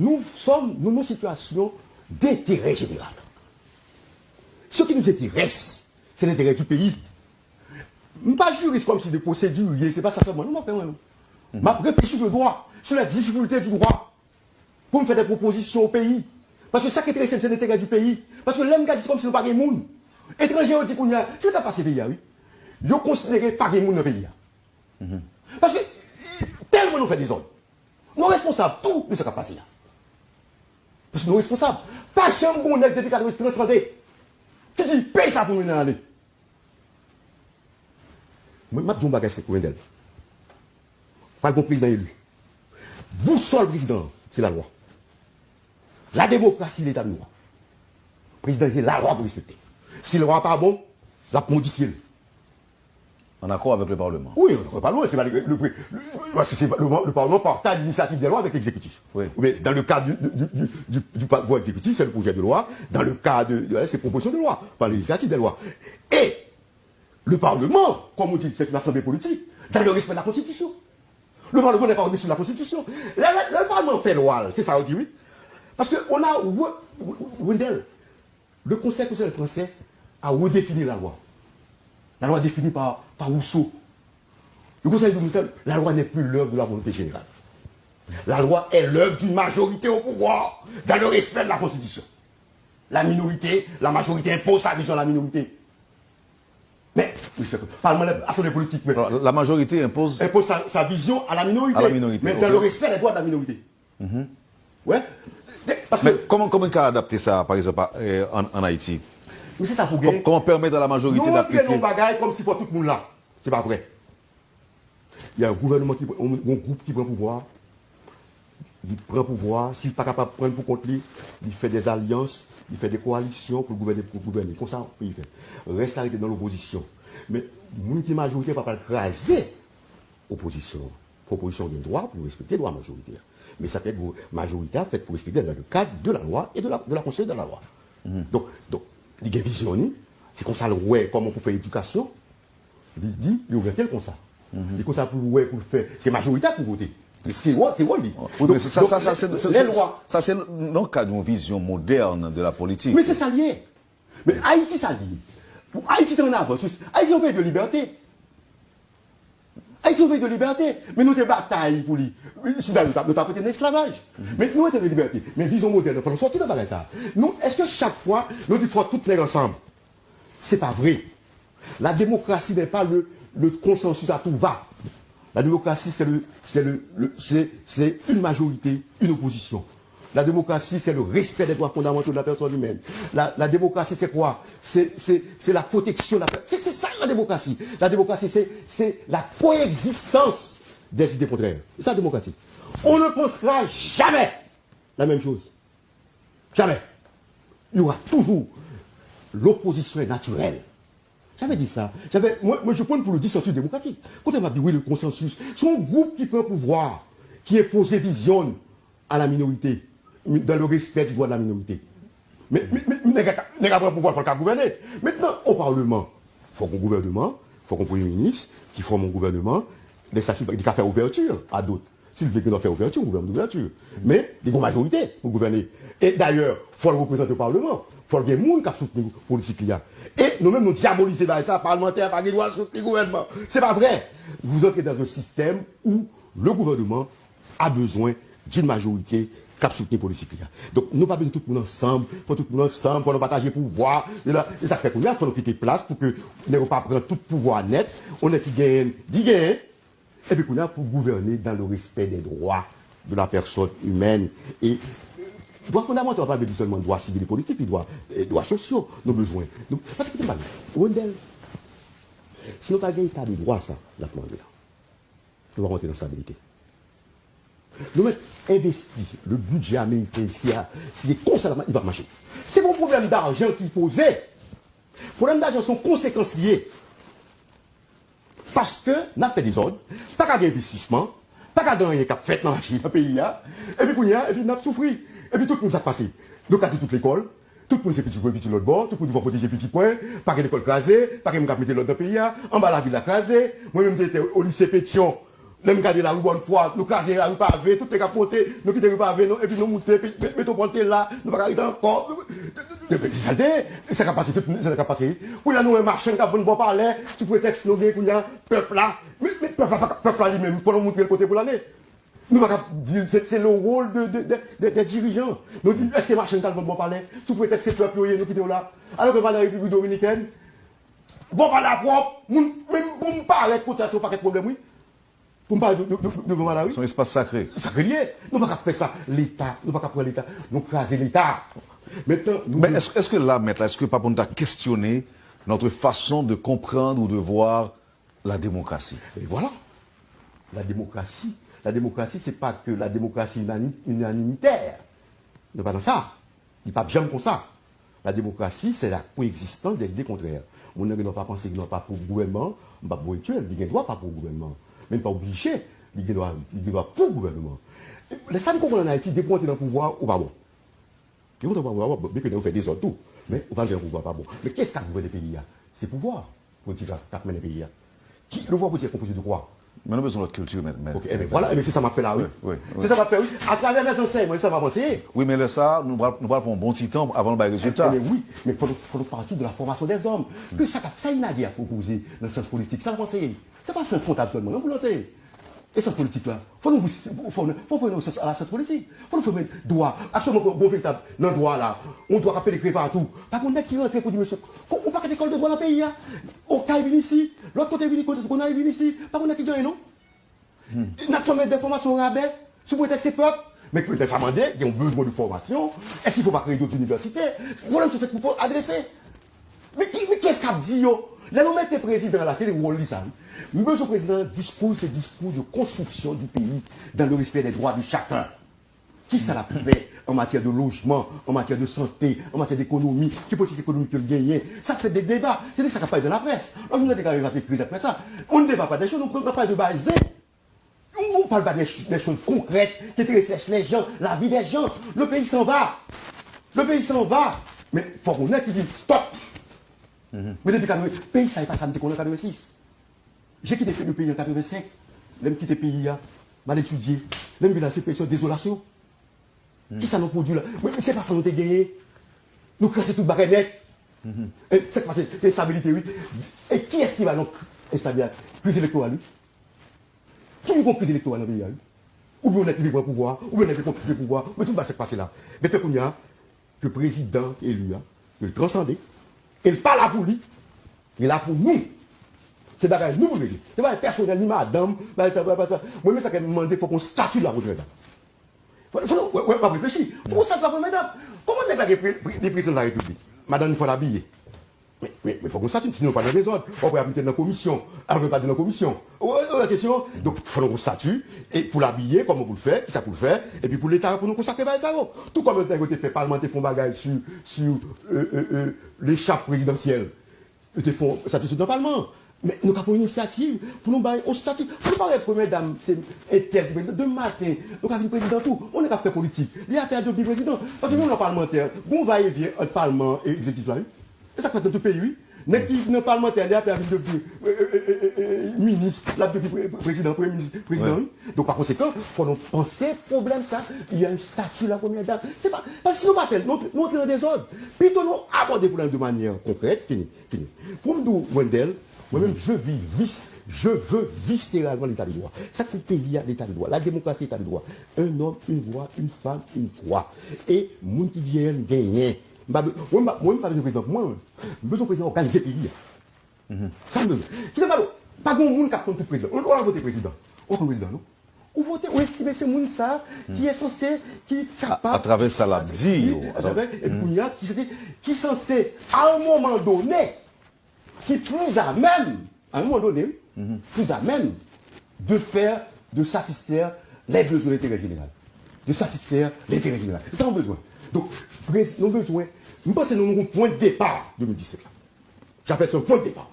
nous sommes dans une situation d'intérêt général. Ce qui nous intéresse, c'est l'intérêt du pays. Je ne suis pas juriste comme si des procédures, c'est pas ça seulement. Je réfléchis sur le droit, sur la difficulté du droit, pour me faire des propositions au pays. Parce que ça qui est intéressant, c'est l'intérêt du pays. Parce que l'homme qui dit comme si nous pas de monde. Étranger, on dit qu'on y a. C'est pas passé pays, oui. Ils ont considéré pas de monde dans le pays. Parce que tellement nous fait des ordres. Nous responsables, tout de ce qui a passé là. Parce que nous responsables. Pas jamais on est depuis 1930. Qui dit paye ça pour nous aller. Moi, je dis un bagage, c'est Wendel. Pas le président élu. Boussole président, c'est la loi. La démocratie, l'état de loi. Le président, il a la loi pour respecter. Si le loi n'est pas bon, la modifier. En accord avec le Parlement. Oui, on ne pas loin. Le Parlement partage l'initiative des lois avec l'exécutif. Oui. Mais dans le cas du pouvoir exécutif, c'est le projet de loi. Dans le cas de ces propositions de loi, par l'initiative des lois. Et le Parlement, comme on dit, c'est une assemblée politique, dans le respect de la Constitution. Le Parlement n'est pas au-dessus de la Constitution. Le Parlement fait loi, c'est ça, on dit oui. Parce qu'on a, Wendel, le Conseil constitutionnel français a redéfini la loi. La loi définie par Rousseau. Le Conseil constitutionnel, la loi n'est plus l'œuvre de la volonté générale. La loi est l'œuvre d'une majorité au pouvoir, dans le respect de la Constitution. La minorité, la majorité impose sa vision à la minorité. Mais, l'Assemblée politique, mais, la majorité impose sa vision à la minorité. Mais dans le respect des droits de la minorité. Ouais. Mais comment on peut adapter ça, par exemple, en Haïti? Mais c'est ça pour gagner. Comment permettre à la majorité d'appliquer? Nous, on bagaille comme si pour tout le monde là. C'est pas vrai. Il y a un gouvernement un groupe qui prend pouvoir. Il prend pouvoir. S'il n'est pas capable de prendre pour compte lui, il fait des alliances, il fait des coalitions pour gouverner. Comme ça, il fait. Reste arrêté dans l'opposition. Mais, la majorité ne va pas écraser l'opposition. Proposition de droit pour respecter le droit majoritaire. Mais ça fait majoritaire fait pour respecter dans le cadre de la loi et de la conseil de la loi. Donc, il y a une vision, c'est comme ça le ouais, comment on peut faire l'éducation. Il dit, il ouvre tel comme ça. Il comme ça pour ouais, pour faire, c'est majoritaire pour voter. C'est quoi, lui. Les lois. Ça, c'est dans le cadre d'une vision moderne de la politique. Mais c'est ça lié. Mais Haïti, ça lié. Pour Haïti, c'est en avant. Haïti, on veut de liberté. Haïti, on veut de liberté. Mais nous, te bataille pour lui. Si nous avons été l'esclavage. Mais nous, on de liberté. Mais vision moderne, il faut sortir de ça. Nous, est-ce que chaque fois, nous disons toutes les ensemble? C'est pas vrai. La démocratie n'est pas le consensus à tout va. La démocratie, c'est une majorité, une opposition. La démocratie, c'est le respect des droits fondamentaux de la personne humaine. La démocratie, c'est quoi? C'est la protection de la personne. C'est ça la démocratie. La démocratie, c'est la coexistence des idées contraires. C'est ça la démocratie. On ne pensera jamais la même chose. Jamais. Il y aura toujours l'opposition est naturelle. J'avais dit ça. Moi, je prends pour le dissensus démocratique. Quand on m'a dit oui, le consensus, c'est un groupe qui prend pouvoir, qui impose ses visions à la minorité, dans le respect du droit de la minorité. Mais n'est pas pouvoir pour gouverner. Maintenant, au Parlement, il faut qu'on gouvernement, il faut qu'on Premier ministre, qui forme un gouvernement, il faut faire ouverture à d'autres. S'il veut qu'on faire ouverture, on gouvernement d'ouverture. Mais il y a une majorité pour gouverner. Et d'ailleurs, il faut le représenter au Parlement. Il faut qu'il y ait des gens qui soutiennent la politique. Et nous-mêmes, nous diabolisons ça, parlementaires, par les droits soutenir le gouvernement. Ce n'est pas vrai. Vous entrez dans un système où le gouvernement a besoin d'une majorité qui soutient la politique. Donc, nous pas besoin de tout le monde ensemble, il faut tout le monde ensemble, il faut nous partager le pouvoir. Et ça fait combien? Il faut nous quitter place pour que nous ne pas prendre tout le pouvoir net. On est qui gagne, et puis qu'on a pour gouverner dans le respect des droits de la personne humaine. Et droits fondamentaux, on ne parle pas seulement de droits civils et politiques, mais droits sociaux, nos besoins. Parce que c'est pas Wendel, si nous n'avons pas d'état de droit, ça, la demande là, nous allons rentrer dans la stabilité. Nous mettons investi le budget américain, si c'est constamment, il va marcher. C'est mon problème d'argent qui posait. Les problèmes d'argent sont conséquences liées. Parce que nous avons fait des ordres, pas qu'à d'investissement, pas qu'à gagner qu'à fait dans le pays, et puis nous avons souffert. Et puis tout le monde a passé. Nous avons cassé toute l'école, tout le monde s'est petit point, petit l'autre bord, tout le monde va protéger petit point, pas que l'école crasée, pas que nous avons mis l'autre pays, en bas la ville a crasé. Moi-même j'étais au lycée Pétion, Nous regardons la rue bonne fois, nous casser la rue pavée, tout est capoté, nous quittons la rue pavée, et puis nous montons, puis mettons porter là, nous ne pouvons pas encore. Ça va passer, ça va passer. Pour nous, un marchand qui a bon parler, tu prétextes nous bien, pour le peuple là, mais peuple là lui-même, pour nous montrer le côté pour l'année. Nous ne pouvons pas dire, c'est le rôle des dirigeants. Nous disons, est-ce que le marchand qui a bon parler, tu prétextes que le peuple, nous quittons là. Alors que dans la République dominicaine, bon parler propre, même pour me parler, pour ça, c'est pas de problème, oui. Pour me parler de Malawi. C'est un espace sacré. Sacré lié. Nous ne pouvons pas faire ça. L'État, nous ne pouvons pas prendre l'État. Nous craser l'État. Maintenant, Mais est-ce que là, maintenant, est-ce que pas pour nous questionner notre façon de comprendre ou de voir la démocratie? Et voilà. La démocratie, c'est pas que la démocratie unanimitaire. Ne pas dans ça. Il n'y a pas bien comme ça. La démocratie, c'est la coexistence des idées contraires. On ne doit pas penser qu'il n'y a pas pour le gouvernement, on ne va pas pour rituel, il ne doit pas pour le gouvernement. Même pas obligé, il doit pour le gouvernement. Les femmes qu'on en Haïti, dès qu'on est dans le pouvoir, ou pas bon. Ils vont dans le pouvoir, bien que nous faisons des autres tout, mais on va dans le pouvoir pas bon. Mais qu'est-ce qu'a gouverné des pays? C'est le pouvoir, pour dire qu'a mené les pays. Qui le pouvoir pour dire composé de quoi? Mais nous avons besoin de notre culture, mais Ok, voilà, mais c'est ça m'appelle là, oui. Oui. C'est ça m'appelle, oui. À travers les enseignements, ça va avancer. Oui, mais là, ça, nous allons prendre un bon petit temps avant le résultat. Mais oui, mais il faut partir de la formation des hommes. Que ça, il n'a rien à proposer dans le sens politique. Ça va penser. C'est pas un sens comptable seulement, non, vous le savez. Et cette politique-là, il faut prendre au sens à la sens politique. Il faut nous faire droit, absolument bon véritable, dans le droit là. On doit rappeler les partout. Par contre, on qui rentre pour dire, monsieur, on n'a pas d'école de droit dans le pays. Au cas il vient ici, l'autre côté vient ici, par contre, on a qui dit non. On a fait des formations au rabais, sous prétexte c'est peuple. Mais peut-être ça m'a dit qu'ils ont besoin de formation. Est-ce qu'il ne faut pas créer d'autres universités? Le problème, c'est fait pour adresser. Mais qu'est-ce qu'a dit yo? Là, nous mettons le président là, c'est le rôle de ça. Monsieur le président, discours, c'est discours de construction du pays dans le respect des droits de chacun. Qui ça l'a fait en matière de logement, en matière de santé, en matière d'économie, qui politique économique que le gagner? Ça fait des débats. C'est ça qui parle de la presse. On ne débat pas des crises après ça. On ne débat pas des choses, on ne parle pas de base. On ne parle pas des choses concrètes qui intéressent les gens, la vie des gens. Le pays s'en va. Le pays s'en va. Mais il faut qu'on ait qui dit stop. Mais depuis le pays, ça n'est pas ça, en 86. J'ai quitté le pays en 85. J'ai quitté le pays, j'ai étudié. J'ai vu dans ces pays de désolation. Qui ça nous produit là? Mais c'est pas ça nous avons gagné. Nous créons tout barré net. C'est passé, l'instabilité, oui. Et qui est-ce qui va nous installer la crise électorale? Tout le monde a une crise électorale dans le pays. Ou bien on a équilibré le pouvoir, ou bien on a compliqué le pouvoir, mais tout va se passer là. Mais tant qu'on y a, que le président élu, que le transcender, il n'est pas là pour lui, il est là pour nous. C'est bagage nous pour lui. C'est pas personnel ni madame, moi mais ça qui me demande, il faut qu'on statue la première dame. Il faut pas réfléchir. Pour statue la première dame. Comment on est les présidents de la République? Madame, il faut l'habiller. Mais il faut qu'on statue, sinon on pas dans les ordres. On peut habiter dans la commission. On ne veut pas dans la commission. La question, donc il faut qu'on statue, et pour l'habiller, comment vous le faites, qui ça pour le faire, et puis pour l'État, pour nous consacrer ça. Tout comme le côté fait parlementaire font bagage sur les chapes présidentielles. Ils font statut dans le Parlement. Mais nous avons une initiative pour nous bailler au statut. Pour nous parler de première dame, c'est de matin, nous avons un président tout. On n'est pas fait politique. Il y a fait de président. Parce que nous, on est parlementaire. Bon, va et vient entre Parlement et exécutif là. Et ça fait dans tout le pays, oui. N'est qui dans le parlementaire, il y a fait de ministre, là, depuis président, premier ministre, président. Oui. Donc par conséquent, quand on pense problème, ça, il y a un statut la première dame. C'est pas. Parce que si nous rappelons, nous entrons dans des ordres. Plutôt nous aborder le problème de manière concrète, fini. Pour nous, Wendell, moi-même, je veux viscéralement l'état de droit. Ça fait le pays à l'état de droit. La démocratie est l'état de droit. Un homme, une voix, une femme, une voix. Et moun qui vient gagner. Moi, je ne suis pas besoin de président. Moi, je suis besoin de président organiser le pays. Ça me veut. Pas de monde qui a contre le président. On va voter président. On va président, non? Ou voter, ou estimer ce monde ça, qui est censé, qui est capable. À travers ça, l'a dit. Et puis, il y a qui est censé, à un moment donné, qui est plus à même, à un moment donné, plus à même de satisfaire les besoins de l'intérêt général. De satisfaire l'intérêt général. C'est ça qu'on a besoin. Donc, nous avons besoin, nous pensons que nous avons un point de départ 2017. J'appelle ça un point de départ.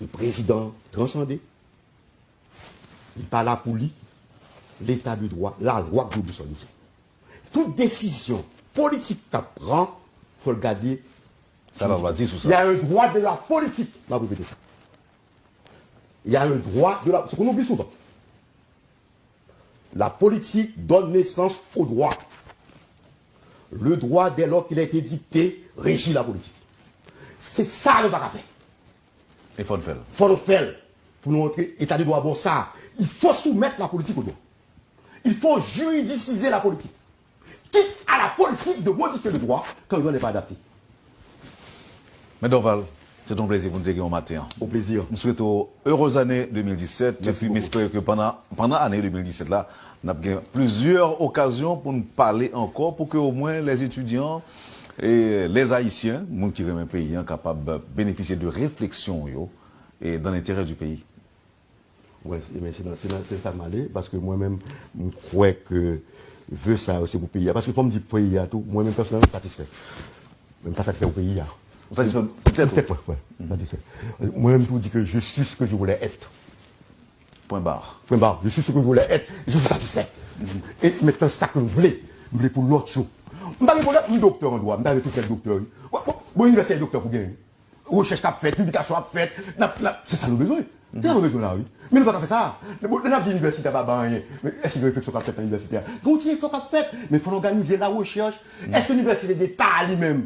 Le président transcendé, il n'est pas là pour lui, l'état de droit, la loi de son niveau. Toute décision politique qu'il prend, il faut le garder. Ça va dire sous ça. Il y a un droit de la politique. Là, vous répétez ça. Il y a un droit de la... Ce qu'on oublie souvent. La politique donne naissance au droit. Le droit, dès lors qu'il a été dicté, régit la politique. C'est ça le bagarre. Il faut le faire. Il faut le faire. Pour nous montrer état de droit, bon ça. Il faut soumettre la politique au droit. Il faut juridiciser la politique. Quitte à la politique de modifier le droit quand le droit n'est pas adapté. Mais Dorval, c'est un plaisir pour nous déguer au matin. Au plaisir. Nous souhaitons heureuse année 2017. Merci et puis, j'espère que pendant l'année 2017, là, on a plusieurs occasions pour nous parler encore, pour que au moins les étudiants et les Haïtiens, les gens qui aiment un pays, sont capables de bénéficier de réflexion et dans l'intérêt du pays. Oui, mais c'est ça m'aller, parce que moi-même, je crois que je veux ça aussi pour le pays. Parce que comme dit le pays, moi-même personnellement, je suis satisfait. Je ne suis pas satisfait au pays. Peut-être, oui. Moi-même, je vous dis que je suis ce que je voulais être. Point barre. Point barre. Je suis ce que je voulais être. Je suis satisfait. Et maintenant, c'est ça que je voulais. Je voulais pour l'autre chose. Je ne suis pas docteur en droit. Je ne suis pas docteur. Bon, université docteur pour gagner. Recherche qu'a fait, publication qu'a fait. C'est ça le besoin. C'est ça le besoin là, oui. Mais nous ne pouvons pas faire ça. Nous avons dit l'université n'a pas rien. Mais est-ce qu'il y a une réflexion qu'a fait à l'université? Continuez à faire qu'a fait. Mais il faut organiser la recherche. Est-ce que l'université d'État lui-même,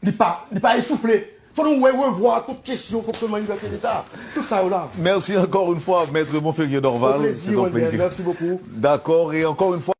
il n'est pas essoufflé? Il faut nous revoir toute question fonctionnement de l'université d'État. Tout ça là. Merci encore une fois, Maître Montferrier Dorval. Au plaisir, merci beaucoup. D'accord, et encore une fois.